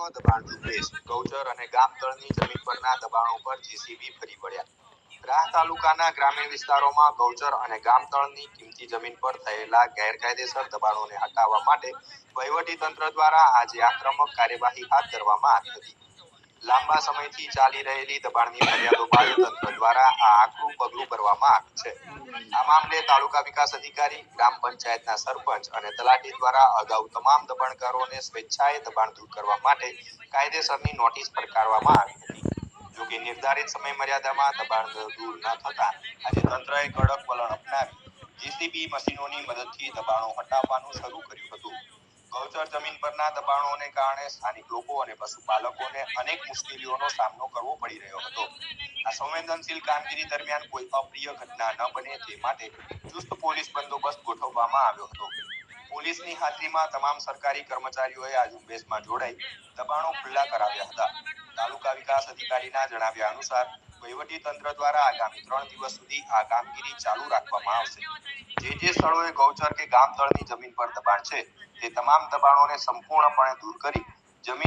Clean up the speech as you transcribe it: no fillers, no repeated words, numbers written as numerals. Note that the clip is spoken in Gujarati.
દબાણ ઝુંબેશ ગૌચર અને ગામતળની જમીન પરના દબાણો પર જેસીબી ફરી વળ્યા। રાહ તાલુકાના ગ્રામીણ વિસ્તારોમાં ગૌચર અને ગામતળની કિંમતી જમીન પર થયેલા ગેરકાયદેસર દબાણોને હટાવવા માટે વહીવટી તંત્ર દ્વારા આજે આક્રમક કાર્યવાહી હાથ ધરવામાં આવી હતી। લાંબા સમયથી ચાલી રહેલી દબાણની ફરિયાદો બાદ તંત્ર દ્વારા આ આકરું પગલું ભરવામાં આવ્યું છે। આ મામલે તાલુકા વિકાસ અધિકારી, ગ્રામ પંચાયતના સરપંચ અને તલાટી દ્વારા અગાઉ તમામ દબાણકારોને સ્વેચ્છાએ દબાણ દૂર કરવા માટે કાયદેસરની નોટિસ ફટકારવામાં આવી હતી। જોકે નિર્ધારિત સમય મર્યાદામાં દબાણ દૂર ન થતા આજે તંત્રએ કડક વલણ અપનાવી જેસીબી મશીનોની મદદથી દબાણો હટાવવાનું શરૂ કર્યું હતું। ગૌચર જમીન પરના દબાણોને કારણે સ્થાનિક લોકો અને પશુપાલકોને અનેક મુશ્કેલીઓનો સામનો કરવો પડી રહ્યો હતો। આ સંવેદનશીલ કામગીરી દરમિયાન કોઈ અપ્રિય ઘટના ન બને તે માટે ચુસ્ત પોલીસ બંદોબસ્ત ગોઠવવામાં આવ્યો હતો। પોલીસની હાજરીમાં તમામ સરકારી કર્મચારીઓએ આ ઝુંબેશમાં જોડાઈ દબાણો ખુલ્લા કરાવ્યા હતા। તાલુકા વિકાસ અધિકારીના જણાવ્યા અનુસાર વહીવટી તંત્ર દ્વારા આગામી 3 દિવસ સુધી આ કામગીરી ચાલુ રાખવામાં આવશે। જે સ્થળોએ ગૌચર કે ગામતળની જમીન પર દબાણ છે તે તમામ દબાણોને સંપૂર્ણપણે દૂર કરી